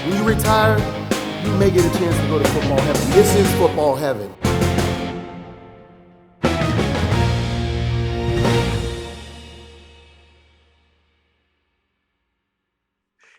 When you retire, you may get a chance to go to football heaven. This is football heaven.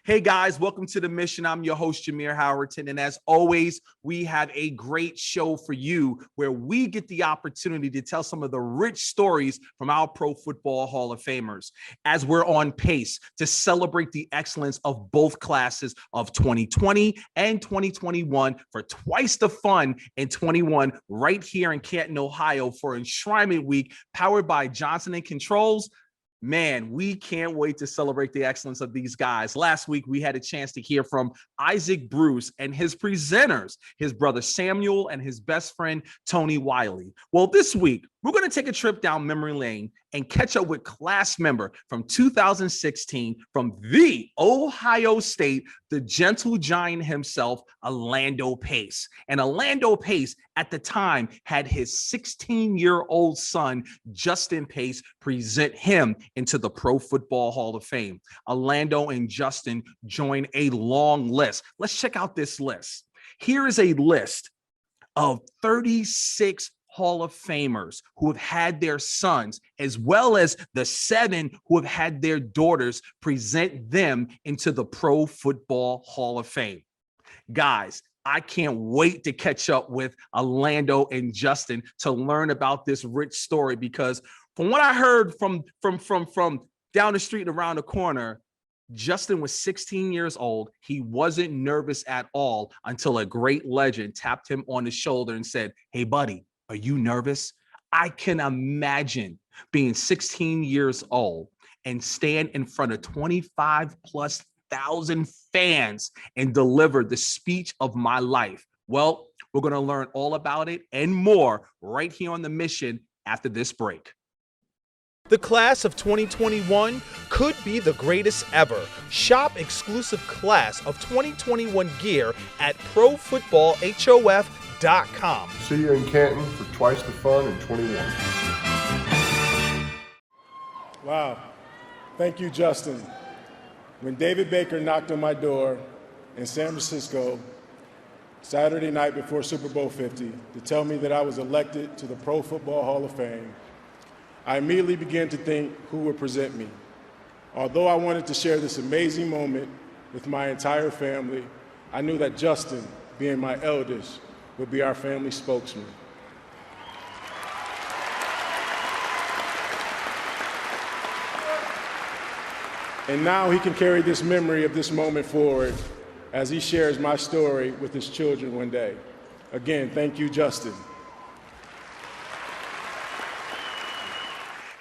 Hey guys, welcome to The Mission. I'm your host, Jameer Howerton. And as always, we have a great show for you where we get the opportunity to tell some of the rich stories from our Pro Football Hall of Famers as we're on pace to celebrate the excellence of both classes of 2020 and 2021 for twice the fun in 21 right here in Canton, Ohio for Enshrinement Week powered by Johnson & Controls. Man, we can't wait to celebrate the excellence of these guys. Last week, we had a chance to hear from Isaac Bruce and his presenters, his brother Samuel and his best friend, Tony Wiley. Well, this week, we're going to take a trip down memory lane and catch up with class member from 2016 from the Ohio State, the gentle giant himself, Orlando Pace. And Orlando Pace, at the time, had his 16-year-old son, Justin Pace, present him into the Pro Football Hall of Fame. Orlando and Justin join a long list. Let's check out this list. Here is a list of 36 Hall of Famers who have had their sons, as well as the 7 who have had their daughters present them into the Pro Football Hall of Fame. Guys, I can't wait to catch up with Orlando and Justin to learn about this rich story, because from what I heard from down the street and around the corner, Justin was 16 years old. He wasn't nervous at all until a great legend tapped him on the shoulder and said, "Hey, buddy, are you nervous?" I can imagine being 16 years old and stand in front of 25,000+ fans and deliver the speech of my life. Well, we're going to learn all about it and more right here on The Mission after this break. The class of 2021 could be the greatest ever. Shop exclusive class of 2021 gear at ProFootballHOF.com. See you in Canton for twice the fun in 21. Wow. Thank you, Justin. When David Baker knocked on my door in San Francisco Saturday night before Super Bowl 50 to tell me that I was elected to the Pro Football Hall of Fame, I immediately began to think who would present me. Although I wanted to share this amazing moment with my entire family, I knew that Justin, being my eldest, would be our family spokesman. And now he can carry this memory of this moment forward as he shares my story with his children one day. Again, thank you, Justin.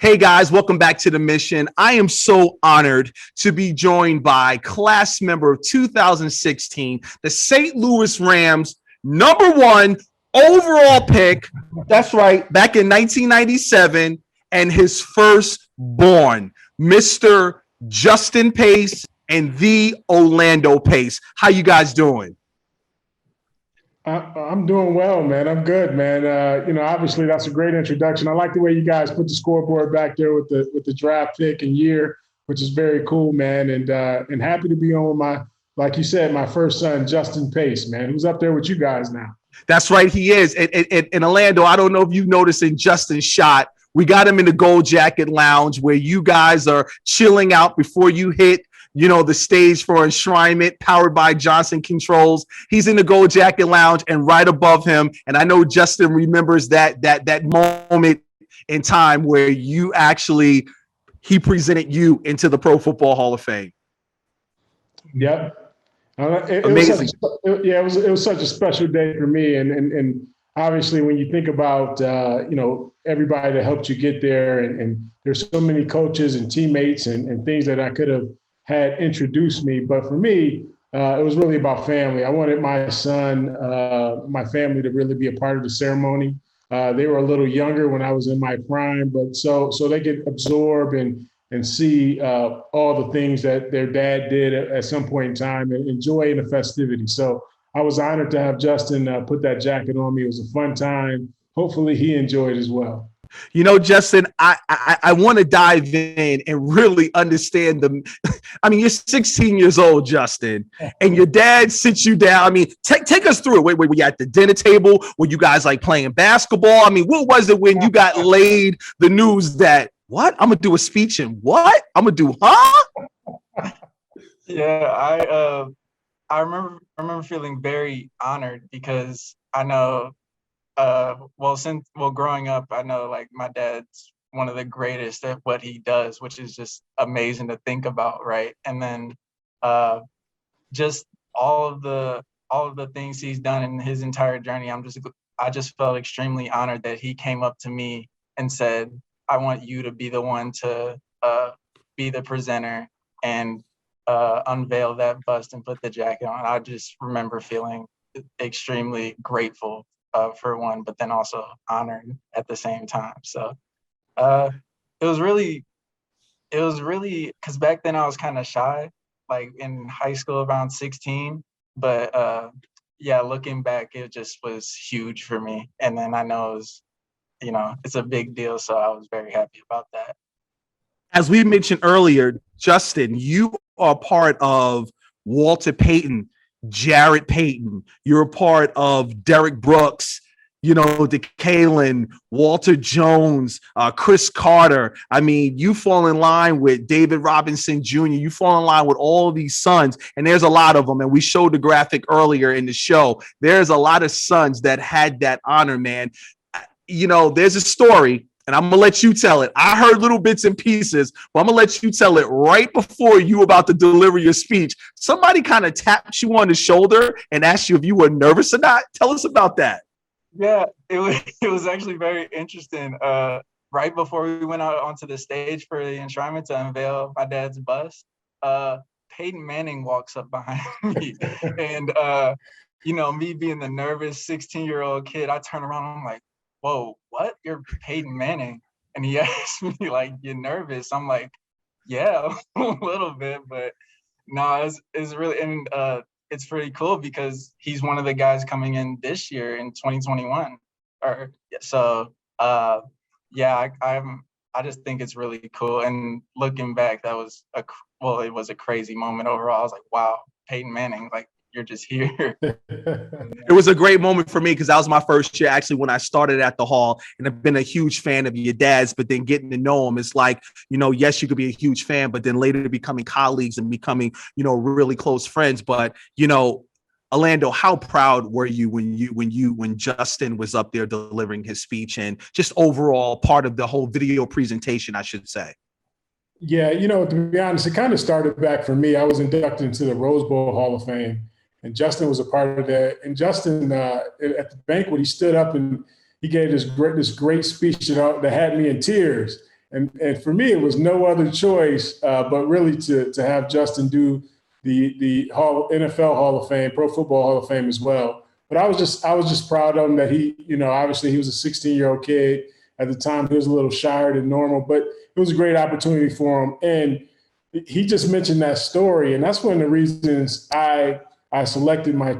Hey guys, welcome back to The Mission. I am so honored to be joined by class member of 2016, the St. Louis Rams #1 overall pick. That's right, back in 1997, and his firstborn, Mr. Justin Pace and the Orlando Pace. How you guys doing? I'm doing well, man. I'm good, man. Obviously that's a great introduction. I like the way you guys put the scoreboard back there with the draft pick and year, which is very cool, man. And happy to be on with my, like you said, my first son, Justin Pace, man, who's up there with you guys now. That's right, he is. And Orlando, I don't know if you've noticed in Justin's shot, we got him in the Gold Jacket Lounge where you guys are chilling out before you hit the stage for Enshrinement, powered by Johnson Controls. He's in the Gold Jacket Lounge, and right above him, and I know Justin remembers that moment in time where he presented you into the Pro Football Hall of Fame. Yep. Amazing. It was such a special day for me, and obviously when you think about everybody that helped you get there, and there's so many coaches and teammates and things that I could have had introduced me. But for me, it was really about family. I wanted my son, my family to really be a part of the ceremony. They were a little younger when I was in my prime, but so they could absorb and see all the things that their dad did at some point in time and enjoy the festivity. So I was honored to have Justin put that jacket on me. It was a fun time. Hopefully he enjoyed as well. You know, Justin, I want to dive in and really understand I mean, you're 16 years old, Justin, and your dad sits you down. I mean, take us through it. Wait, were you at the dinner table? Were you guys like playing basketball? I mean, what was it when you got laid the news that, what? I'm going to do a speech and what? I'm going to do, huh? Yeah, I remember feeling very honored because I know growing up, I know like my dad's one of the greatest at what he does, which is just amazing to think about, right? And then just all of the things he's done in his entire journey, I just felt extremely honored that he came up to me and said, I want you to be the one to be the presenter and unveil that bust and put the jacket on. I just remember feeling extremely grateful for one, but then also honored at the same time. So it was really because back then I was kind of shy, like in high school around 16. But yeah, looking back, it just was huge for me. And then I know it was, it's a big deal. So I was very happy about that. As we mentioned earlier, Justin, you are part of Walter Payton, Jared Payton. You're a part of Derek Brooks, DeKalen, Walter Jones, Chris Carter. I mean, you fall in line with David Robinson Jr. You fall in line with all of these sons, and there's a lot of them. And we showed the graphic earlier in the show. There's a lot of sons that had that honor, man. There's a story, and I'm going to let you tell it. I heard little bits and pieces, but I'm going to let you tell it right before you about to deliver your speech. Somebody kind of tapped you on the shoulder and asked you if you were nervous or not. Tell us about that. Yeah, it was actually very interesting. Right before we went out onto the stage for the enshrinement to unveil my dad's bust, Peyton Manning walks up behind me. And, me being the nervous 16-year-old kid, I turn around and I'm like, whoa, what? You're Peyton Manning? And he asked me, like, you nervous? I'm like, yeah, a little bit, but no, it's really, and it's pretty cool because he's one of the guys coming in this year in 2021. Yeah, I just think it's really cool. And looking back, it was a crazy moment overall. I was like, wow, Peyton Manning, like, you're just here. It was a great moment for me because that was my first year actually when I started at the Hall, and I've been a huge fan of your dad's, but then getting to know him, it's like, yes, you could be a huge fan, but then later becoming colleagues and becoming, really close friends. But, Orlando, how proud were you when Justin was up there delivering his speech and just overall part of the whole video presentation, I should say? Yeah, to be honest, it kind of started back for me. I was inducted into the Rose Bowl Hall of Fame, and Justin was a part of that. And Justin, at the banquet, he stood up and he gave this great speech that had me in tears. And for me, it was no other choice but really to have Justin do the NFL Hall of Fame, Pro Football Hall of Fame as well. But I was just proud of him that he, obviously he was a 16-year-old kid. At the time, he was a little shyer than normal, but it was a great opportunity for him. And he just mentioned that story, and that's one of the reasons I selected my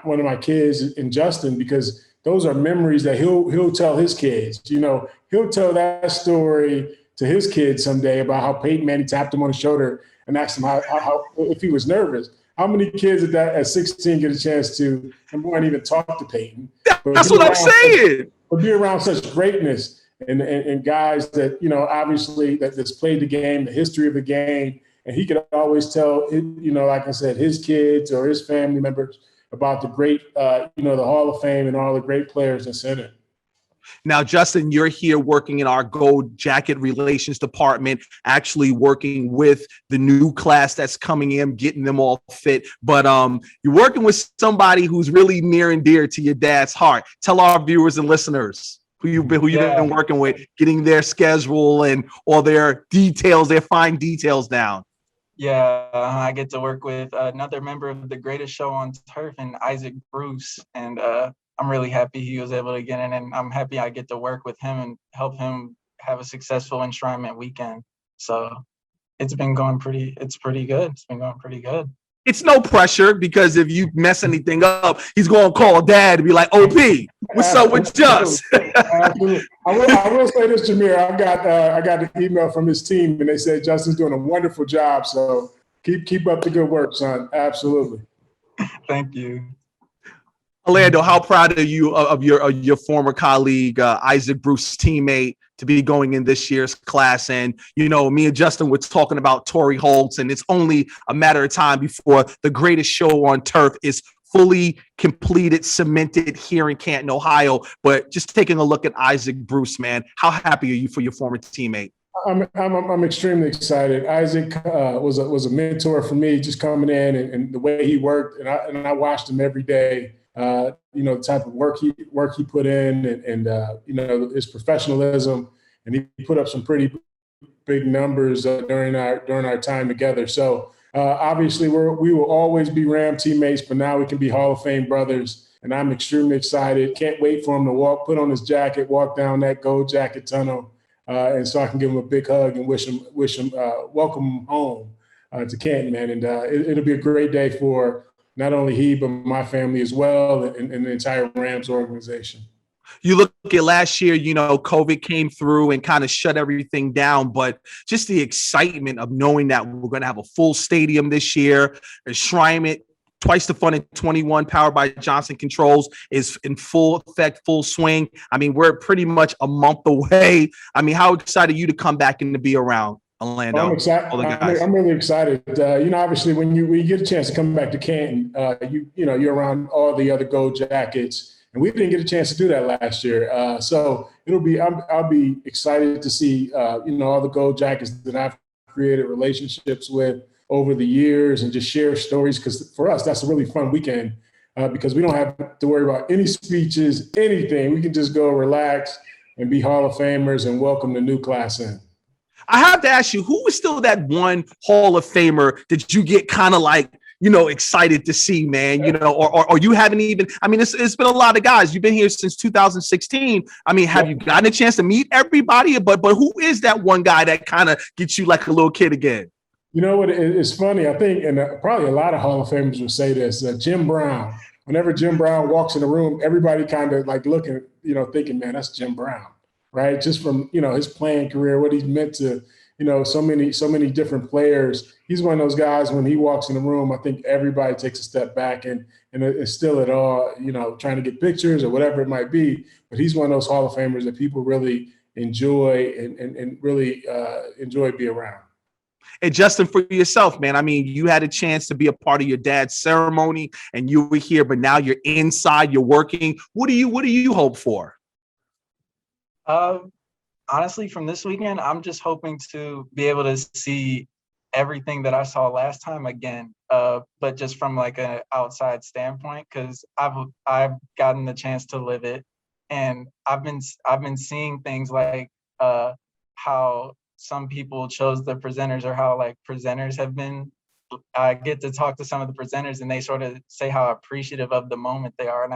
one of my kids in Justin, because those are memories that he'll tell his kids. He'll tell that story to his kids someday about how Peyton Manning tapped him on the shoulder and asked him how if he was nervous. How many kids at 16 get a chance to, number one, even talk to Peyton? That's what I'm saying. But be around such greatness and guys that, obviously that's played the game, the history of the game. And he could always tell, like I said, his kids or his family members about the great, the Hall of Fame and all the great players that said it. Now, Justin, you're here working in our Gold Jacket Relations Department, actually working with the new class that's coming in, getting them all fit. But you're working with somebody who's really near and dear to your dad's heart. Tell our viewers and listeners who you've been working with, getting their schedule and all their details, their fine details down. Yeah, I get to work with another member of the greatest show on turf, and Isaac Bruce, and I'm really happy he was able to get in, and I'm happy I get to work with him and help him have a successful enshrinement weekend. So it's been going pretty good. It's been going pretty good. It's no pressure, because if you mess anything up, he's going to call dad and be like, OP, What's up with Just? Absolutely. I will say this, Jameer. I got an email from his team, and they said Justin's doing a wonderful job. So keep up the good work, son. Absolutely. Thank you. Orlando, how proud are you of your former colleague, Isaac Bruce, teammate, to be going in this year's class? And, you know, me and Justin were talking about Torrey Holtz, and it's only a matter of time before the greatest show on turf is fully completed, cemented here in Canton, Ohio. But just taking a look at Isaac Bruce, man, how happy are you for your former teammate? I'm extremely excited. Isaac was a mentor for me, just coming in and the way he worked, and I watched him every day. You know, the type of work he put in, and you know, his professionalism, and he put up some pretty big numbers during our time together. So obviously, we will always be Ram teammates, but now we can be Hall of Fame brothers, and I'm extremely excited. Can't wait for him to put on his jacket, walk down that gold jacket tunnel, and so I can give him a big hug and wish him welcome him home to Canton, man. And it'll be a great day for not only he, but my family as well, and the entire Rams organization. You look at last year, you know, COVID came through and kind of shut everything down, but just the excitement of knowing that we're going to have a full stadium this year, Enshrinement, Twice the Fun in 21, powered by Johnson Controls, is in full effect, full swing. I mean, we're pretty much a month away. I mean, how excited are you to come back and to be around? Orlando. I'm excited. I'm really excited. You know, obviously, when you get a chance to come back to Canton, you know, you're around all the other gold jackets, and we didn't get a chance to do that last year. So I'll be excited to see you know, all the gold jackets that I've created relationships with over the years, and just share stories, because for us that's a really fun weekend because we don't have to worry about any speeches, anything. We can just go relax and be Hall of Famers and welcome the new class in. I have to ask you, who was still that one Hall of Famer that you get kind of like, you know, excited to see, man, you know, or you haven't even, I mean, it's been a lot of guys. You've been here since 2016. I mean, have you gotten a chance to meet everybody? But who is that one guy that kind of gets you like a little kid again? You know what? It's funny. I think, and probably a lot of Hall of Famers will say this, Jim Brown. Whenever Jim Brown walks in the room, everybody kind of like looking, you know, thinking, man, that's Jim Brown. Right, just from, you know, his playing career, what he's meant to, you know, so many different players. He's one of those guys, when he walks in the room, I think everybody takes a step back and it's still at all, you know, trying to get pictures or whatever it might be. But he's one of those Hall of Famers that people really enjoy and really enjoy being around. And Justin, for yourself, man, I mean, you had a chance to be a part of your dad's ceremony, and you were here, but now you're inside, you're working. What do you hope for? Honestly, from this weekend, I'm just hoping to be able to see everything that I saw last time again, but just from like an outside standpoint, because I've gotten the chance to live it, and I've been seeing things like how some people chose the presenters, or how like presenters have been. I get to talk to some of the presenters, and they sort of say how appreciative of the moment they are,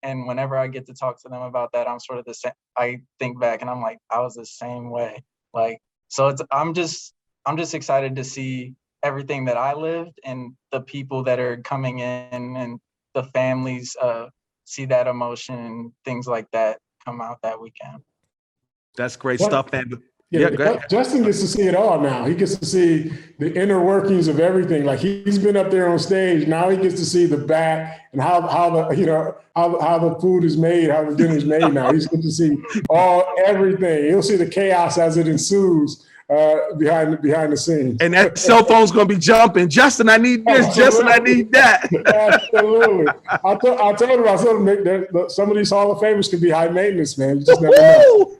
and whenever I get to talk to them about that, I'm sort of the same. I think back and I'm like, I was the same way. Like, so I'm just excited to see everything that I lived, and the people that are coming in, and the families see that emotion and things like that come out that weekend. That's great stuff, man. Yeah, go ahead. Justin gets to see it all now. He gets to see the inner workings of everything. Like, he's been up there on stage. Now he gets to see the back and how the food is made, how the dinner's made. Now he's going to see everything. He'll see the chaos as it ensues behind the scenes. And that cell phone's going to be jumping. Justin, I need this. Absolutely. Justin, I need that. Absolutely. I told him, some of these Hall of Famers can be high maintenance, man. You just never know.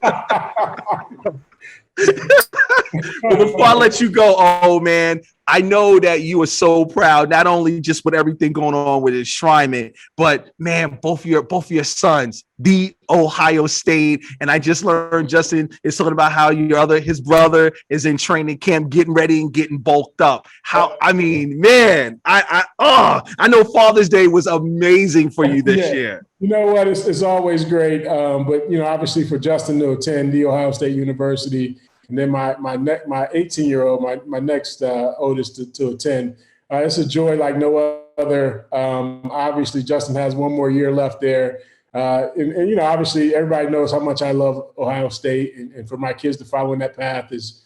But before I let you go, oh man, I know that you are so proud, not only just with everything going on with Enshrinement, but man, both of your sons beat Ohio State. And I just learned Justin is talking about how his brother is in training camp, getting ready and getting bulked up. I mean, man, I know Father's Day was amazing for you this year. You know what? It's always great. But, you know, obviously for Justin to attend The Ohio State University, and then my 18-year-old, my next oldest to attend, it's a joy like no other. Obviously, Justin has one more year left there. And obviously everybody knows how much I love Ohio State, and for my kids to follow in that path is,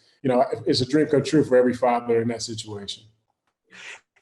it's a dream come true for every father in that situation.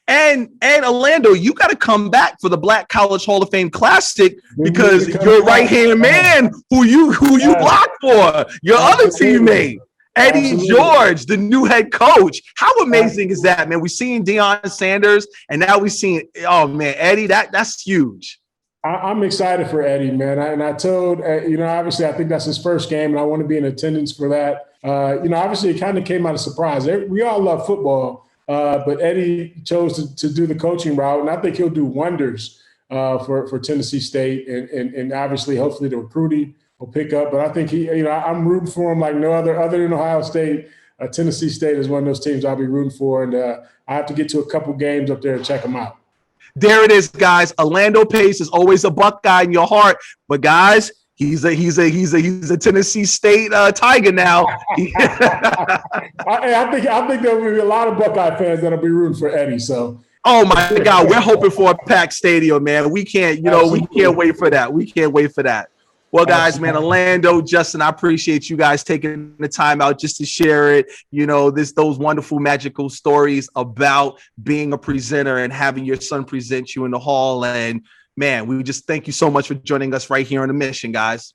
And Orlando, you got to come back for the Black College Hall of Fame Classic because your right-hand man who you blocked for, your other teammate, Eddie George, the new head coach. How amazing is that, man? We've seen Deion Sanders, and now we've seen, oh, man, Eddie, that's huge. I'm excited for Eddie, man. And I told, obviously I think that's his first game, and I want to be in attendance for that. Obviously it kind of came out of surprise. We all love football, but Eddie chose to do the coaching route, and I think he'll do wonders for Tennessee State, and obviously hopefully the recruiting will pick up. But I think I'm rooting for him like no other than Ohio State. Tennessee State is one of those teams I'll be rooting for, and I have to get to a couple games up there and check them out. There it is, guys. Orlando Pace is always a Buckeye in your heart, but guys, he's a Tennessee State Tiger now. I think there will be a lot of Buckeye fans that'll be rooting for Eddie. So, oh my God, we're hoping for a packed stadium, man. We can't wait for that. We can't wait for that. Well, guys, man, Orlando, Justin, I appreciate you guys taking the time out just to share it. Those wonderful, magical stories about being a presenter and having your son present you in the hall. And man, we just thank you so much for joining us right here on The Mission, guys.